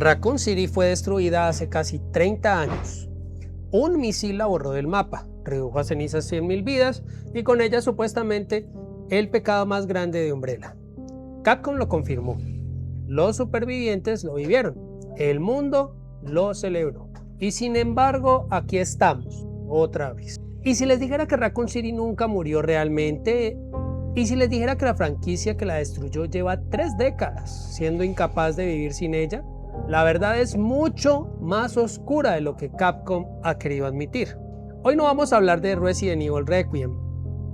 Raccoon City fue destruida hace casi 30 años. Un misil la borró del mapa, redujo a cenizas 100.000 vidas y con ella supuestamente el pecado más grande de Umbrella. Capcom lo confirmó. Los supervivientes lo vivieron. El mundo lo celebró. Y sin embargo, aquí estamos, otra vez. ¿Y si les dijera que Raccoon City nunca murió realmente? ¿Y si les dijera que la franquicia que la destruyó lleva 3 décadas siendo incapaz de vivir sin ella? La verdad es mucho más oscura de lo que Capcom ha querido admitir. Hoy no vamos a hablar de Resident Evil Requiem,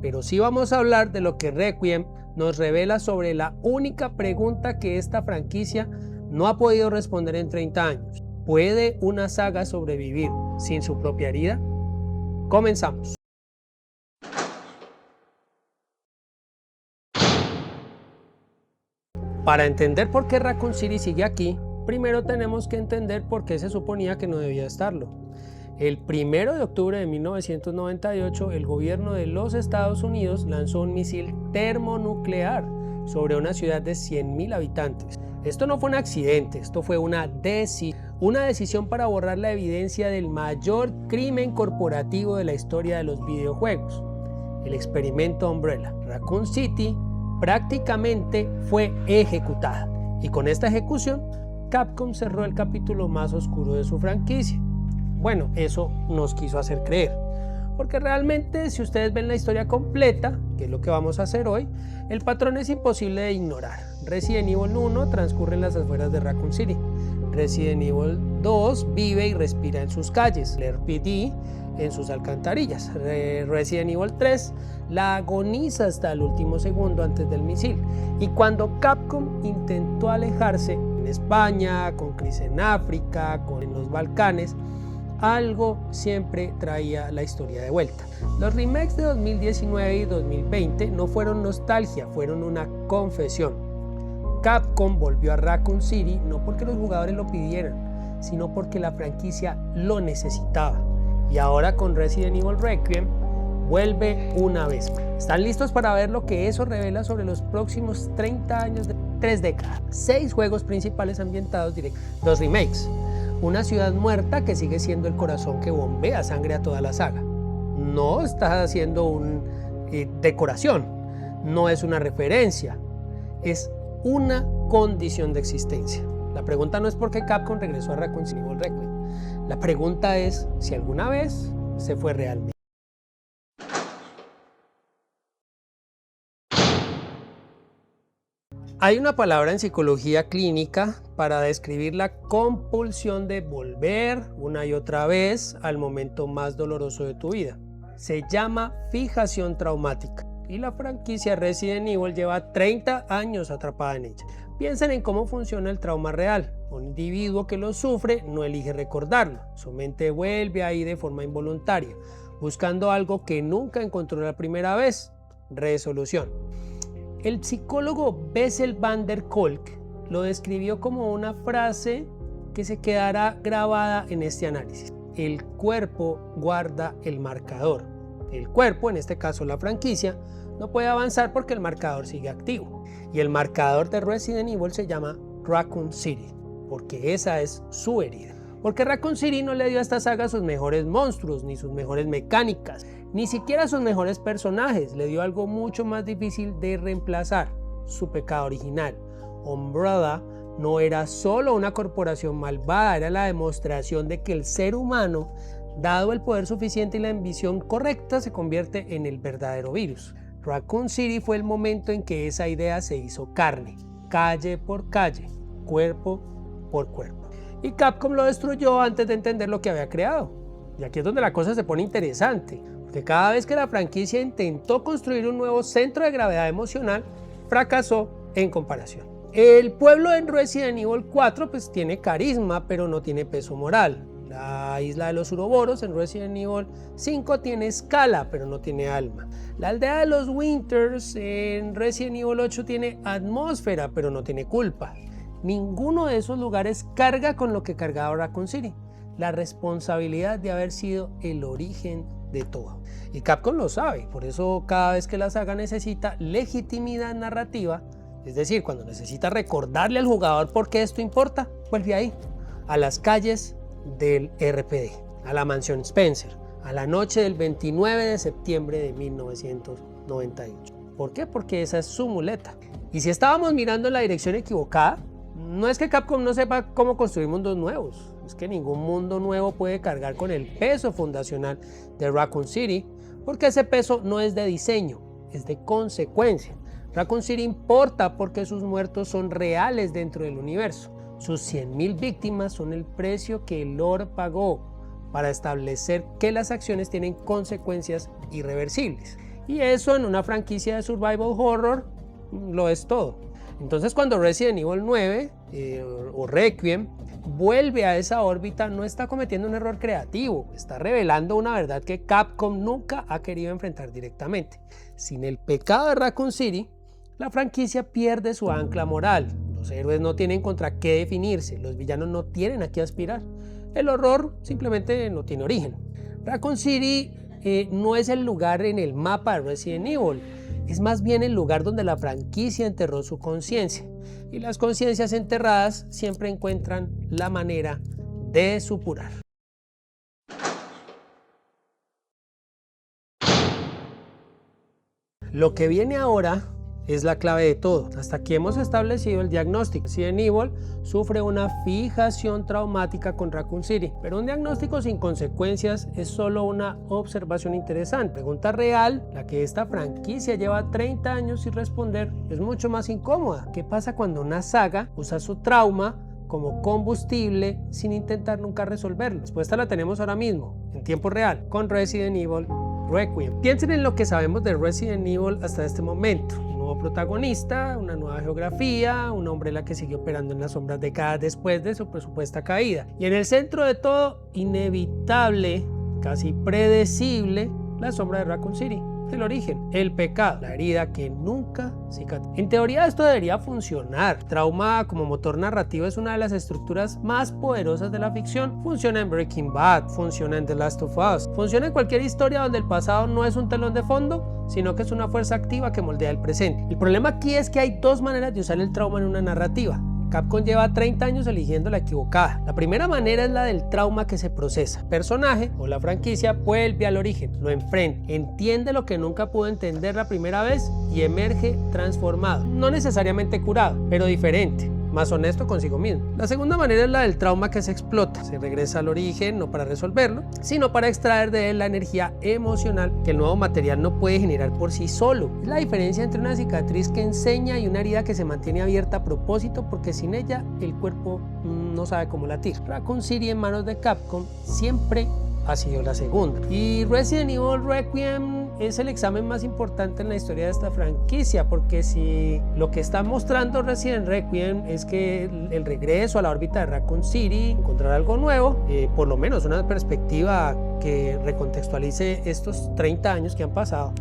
pero sí vamos a hablar de lo que Requiem nos revela sobre la única pregunta que esta franquicia no ha podido responder en 30 años. ¿Puede una saga sobrevivir sin su propia herida? Comenzamos. Para entender por qué Raccoon City sigue aquí, primero tenemos que entender por qué se suponía que no debía estarlo. El 1 de octubre de 1998, el gobierno de los Estados Unidos lanzó un misil termonuclear sobre una ciudad de 100.000 habitantes. Esto no fue un accidente, esto fue una decisión para borrar la evidencia del mayor crimen corporativo de la historia de los videojuegos, el experimento Umbrella. Raccoon City prácticamente fue ejecutada, y con esta ejecución Capcom cerró el capítulo más oscuro de su franquicia. Bueno, eso nos quiso hacer creer, porque realmente si ustedes ven la historia completa, que es lo que vamos a hacer hoy, el patrón es imposible de ignorar. Resident Evil 1 transcurre en las afueras de Raccoon City, Resident Evil 2 vive y respira en sus calles, el RPD en sus alcantarillas, Resident Evil 3 la agoniza hasta el último segundo antes del misil, y cuando Capcom intentó alejarse en España, con Chris en África, en los Balcanes, algo siempre traía la historia de vuelta. Los remakes de 2019 y 2020 no fueron nostalgia, fueron una confesión. Capcom volvió a Raccoon City no porque los jugadores lo pidieran, sino porque la franquicia lo necesitaba. Y ahora con Resident Evil Requiem vuelve una vez más. ¿Están listos para ver lo que eso revela sobre los próximos 30 años de 3 décadas? 6 juegos principales ambientados directos, 2 remakes, una ciudad muerta que sigue siendo el corazón que bombea sangre a toda la saga. No está haciendo una decoración, no es una referencia, es una condición de existencia. La pregunta no es por qué Capcom regresó a Raccoon City Requiem. La pregunta es si alguna vez se fue realmente. Hay una palabra en psicología clínica para describir la compulsión de volver una y otra vez al momento más doloroso de tu vida. Se llama fijación traumática y la franquicia Resident Evil lleva 30 años atrapada en ella. Piensen en cómo funciona el trauma real. Un individuo que lo sufre no elige recordarlo, su mente vuelve ahí de forma involuntaria, buscando algo que nunca encontró la primera vez: resolución. El psicólogo Bessel van der Kolk lo describió como una frase que se quedará grabada en este análisis: el cuerpo guarda el marcador. El cuerpo, en este caso la franquicia, no puede avanzar porque el marcador sigue activo. Y el marcador de Resident Evil se llama Raccoon City, porque esa es su herida. Porque Raccoon City no le dio a esta saga sus mejores monstruos, ni sus mejores mecánicas, ni siquiera sus mejores personajes. Le dio algo mucho más difícil de reemplazar: su pecado original. Umbrella no era solo una corporación malvada, era la demostración de que el ser humano, dado el poder suficiente y la ambición correcta, se convierte en el verdadero virus. Raccoon City fue el momento en que esa idea se hizo carne, calle por calle, cuerpo por cuerpo. Y Capcom lo destruyó antes de entender lo que había creado. Y aquí es donde la cosa se pone interesante, porque cada vez que la franquicia intentó construir un nuevo centro de gravedad emocional, fracasó en comparación. El pueblo en Resident Evil 4 pues tiene carisma, pero no tiene peso moral. La isla de los Uroboros en Resident Evil 5 tiene escala, pero no tiene alma. La aldea de los Winters en Resident Evil 8 tiene atmósfera, pero no tiene culpa. Ninguno de esos lugares carga con lo que cargaba Raccoon City: la responsabilidad de haber sido el origen de todo. Y Capcom lo sabe, por eso cada vez que la saga necesita legitimidad narrativa, es decir, cuando necesita recordarle al jugador por qué esto importa, vuelve ahí. a las calles del RPD, a la mansión Spencer, a la noche del 29 de septiembre de 1998. ¿Por qué? Porque esa es su muleta. Y si estábamos mirando en la dirección equivocada, no es que Capcom no sepa cómo construir mundos nuevos, es que ningún mundo nuevo puede cargar con el peso fundacional de Raccoon City, porque ese peso no es de diseño, es de consecuencia. Raccoon City importa porque sus muertos son reales dentro del universo. Sus 100.000 víctimas son el precio que el lore pagó para establecer que las acciones tienen consecuencias irreversibles. Y eso en una franquicia de survival horror lo es todo. Entonces cuando Resident Evil 9 o Requiem vuelve a esa órbita, no está cometiendo un error creativo, está revelando una verdad que Capcom nunca ha querido enfrentar directamente. Sin el pecado de Raccoon City, la franquicia pierde su ancla moral. Los héroes no tienen contra qué definirse, los villanos no tienen a qué aspirar. El horror simplemente no tiene origen. Raccoon City no es el lugar en el mapa de Resident Evil, es más bien el lugar donde la franquicia enterró su conciencia. Y las conciencias enterradas siempre encuentran la manera de supurar. Lo que viene ahora es la clave de todo. Hasta aquí hemos establecido el diagnóstico. Resident Evil sufre una fijación traumática con Raccoon City, pero un diagnóstico sin consecuencias es solo una observación interesante. Pregunta real, la que esta franquicia lleva 30 años sin responder, es mucho más incómoda. ¿Qué pasa cuando una saga usa su trauma como combustible sin intentar nunca resolverlo? La respuesta la tenemos ahora mismo, en tiempo real, con Resident Evil Requiem. Piensen en lo que sabemos de Resident Evil hasta este momento. Un nuevo protagonista, una nueva geografía, una Umbrella que sigue operando en las sombras décadas después de su presupuesta caída. Y en el centro de todo, inevitable, casi predecible, la sombra de Raccoon City. El origen, el pecado, la herida que nunca cicatriza. En teoría esto debería funcionar. Trauma como motor narrativo es una de las estructuras más poderosas de la ficción. Funciona en Breaking Bad, funciona en The Last of Us, funciona en cualquier historia donde el pasado no es un telón de fondo, sino que es una fuerza activa que moldea el presente. El problema aquí es que hay dos maneras de usar el trauma en una narrativa. Capcom lleva 30 años eligiendo la equivocada. La primera manera es la del trauma que se procesa. El personaje o la franquicia vuelve al origen, lo enfrenta, entiende lo que nunca pudo entender la primera vez y emerge transformado. No necesariamente curado, pero diferente, más honesto consigo mismo. La segunda manera es la del trauma que se explota. Se regresa al origen no para resolverlo, sino para extraer de él la energía emocional que el nuevo material no puede generar por sí solo. Es la diferencia entre una cicatriz que enseña y una herida que se mantiene abierta a propósito porque sin ella el cuerpo no sabe cómo latir. Raccoon City en manos de Capcom siempre ha sido la segunda. Y Resident Evil Requiem es el examen más importante en la historia de esta franquicia, porque si lo que está mostrando Resident Requiem es que el regreso a la órbita de Raccoon City, encontrar algo nuevo, por lo menos una perspectiva que recontextualice estos 30 años que han pasado,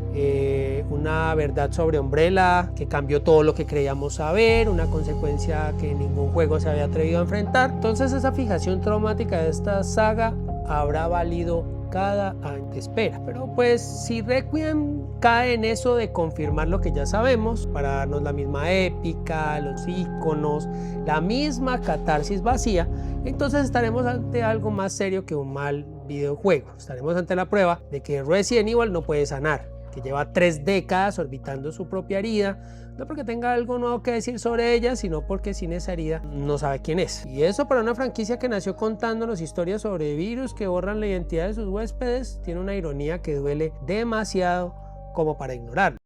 una verdad sobre Umbrella que cambió todo lo que creíamos saber, una consecuencia que ningún juego se había atrevido a enfrentar. Entonces esa fijación traumática de esta saga habrá valido cada año de espera. Pero pues si Requiem cae en eso de confirmar lo que ya sabemos, para darnos la misma épica, los iconos, la misma catarsis vacía, entonces estaremos ante algo más serio que un mal videojuego. Estaremos ante la prueba de que Resident Evil no puede sanar, que lleva 3 décadas orbitando su propia herida, no porque tenga algo nuevo que decir sobre ella, sino porque sin esa herida no sabe quién es. Y eso para una franquicia que nació contándonos historias sobre virus que borran la identidad de sus huéspedes, tiene una ironía que duele demasiado como para ignorarlo.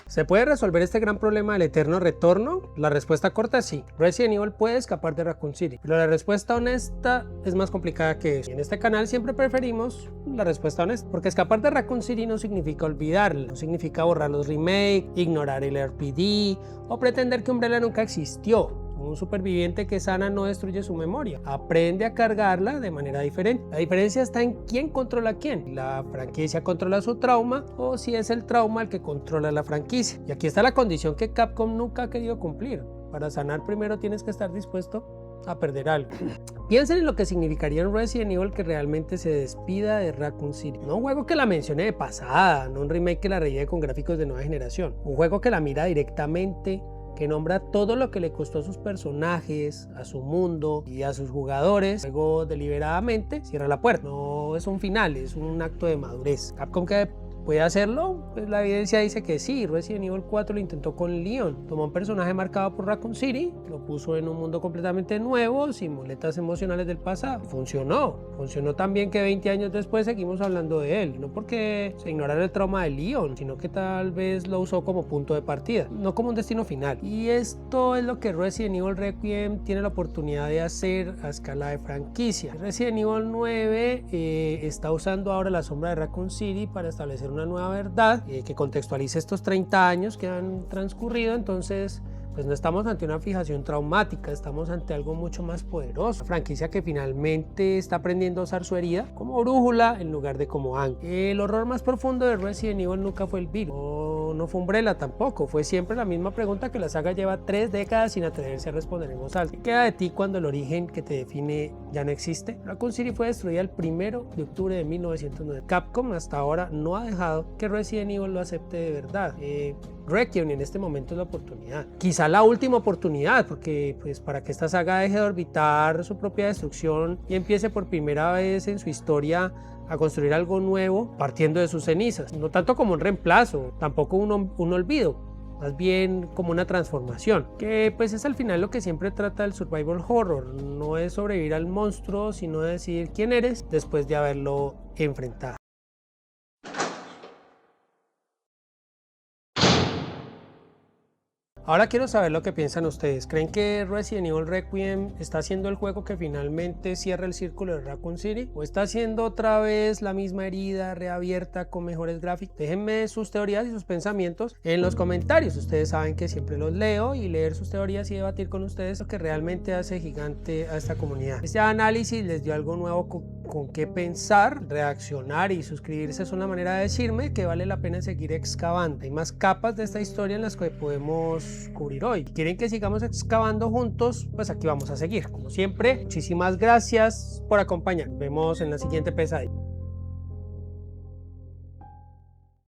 ¿Se puede resolver este gran problema del eterno retorno? La respuesta corta es sí. Resident Evil puede escapar de Raccoon City, pero la respuesta honesta es más complicada que eso. Y en este canal siempre preferimos la respuesta honesta, porque escapar de Raccoon City no significa olvidarla, no significa borrar los remakes, ignorar el RPD o pretender que Umbrella nunca existió. Un superviviente que sana no destruye su memoria, aprende a cargarla de manera diferente. La diferencia está en quién controla a quién. La franquicia controla su trauma o si es el trauma el que controla la franquicia. Y aquí está la condición que Capcom nunca ha querido cumplir. Para sanar primero tienes que estar dispuesto a perder algo. Piensen en lo que significaría en Resident Evil que realmente se despida de Raccoon City. No un juego que la mencione de pasada, no un remake que la revive con gráficos de nueva generación. Un juego que la mira directamente, que nombra todo lo que le costó a sus personajes, a su mundo y a sus jugadores. Luego deliberadamente cierra la puerta. No es un final, es un acto de madurez. Capcom, que ¿puede hacerlo? Pues la evidencia dice que sí. Resident Evil 4 lo intentó con Leon. Tomó un personaje marcado por Raccoon City, lo puso en un mundo completamente nuevo, sin muletas emocionales del pasado. Funcionó. Funcionó tan bien que 20 años después seguimos hablando de él. No porque se ignorara el trauma de Leon, sino que tal vez lo usó como punto de partida, no como un destino final. Y esto es lo que Resident Evil Requiem tiene la oportunidad de hacer a escala de franquicia. Resident Evil 9 está usando ahora la sombra de Raccoon City para establecer una nueva verdad que contextualice estos 30 años que han transcurrido. Entonces, pues no estamos ante una fijación traumática, estamos ante algo mucho más poderoso. Una franquicia que finalmente está aprendiendo a usar su herida como brújula en lugar de como ancla. El horror más profundo de Resident Evil nunca fue el virus, no fue Umbrella tampoco, fue siempre la misma pregunta que la saga lleva 3 décadas sin atreverse a responder en voz alta. ¿Qué queda de ti cuando el origen que te define ya no existe? Raccoon City fue destruida el 1 de octubre de 1909. Capcom hasta ahora no ha dejado que Resident Evil lo acepte de verdad. Requiem en este momento es la oportunidad, quizá la última oportunidad, porque pues para que esta saga deje de orbitar su propia destrucción y empiece por primera vez en su historia a construir algo nuevo partiendo de sus cenizas, no tanto como un reemplazo, tampoco un olvido, más bien como una transformación, que pues es al final lo que siempre trata el survival horror. No es sobrevivir al monstruo, sino decidir quién eres después de haberlo enfrentado. Ahora quiero saber lo que piensan ustedes. ¿Creen que Resident Evil Requiem está haciendo el juego que finalmente cierra el círculo de Raccoon City? ¿O está haciendo otra vez la misma herida reabierta con mejores gráficos? Déjenme sus teorías y sus pensamientos en los comentarios. Ustedes saben que siempre los leo, y leer sus teorías y debatir con ustedes es lo que realmente hace gigante a esta comunidad. Este análisis les dio algo nuevo con qué pensar. Reaccionar y suscribirse es una manera de decirme que vale la pena seguir excavando. Hay más capas de esta historia en las que podemos cubrir hoy. Si quieren que sigamos excavando juntos, pues aquí vamos a seguir. Como siempre, muchísimas gracias por acompañar. Nos vemos en la siguiente pesadilla.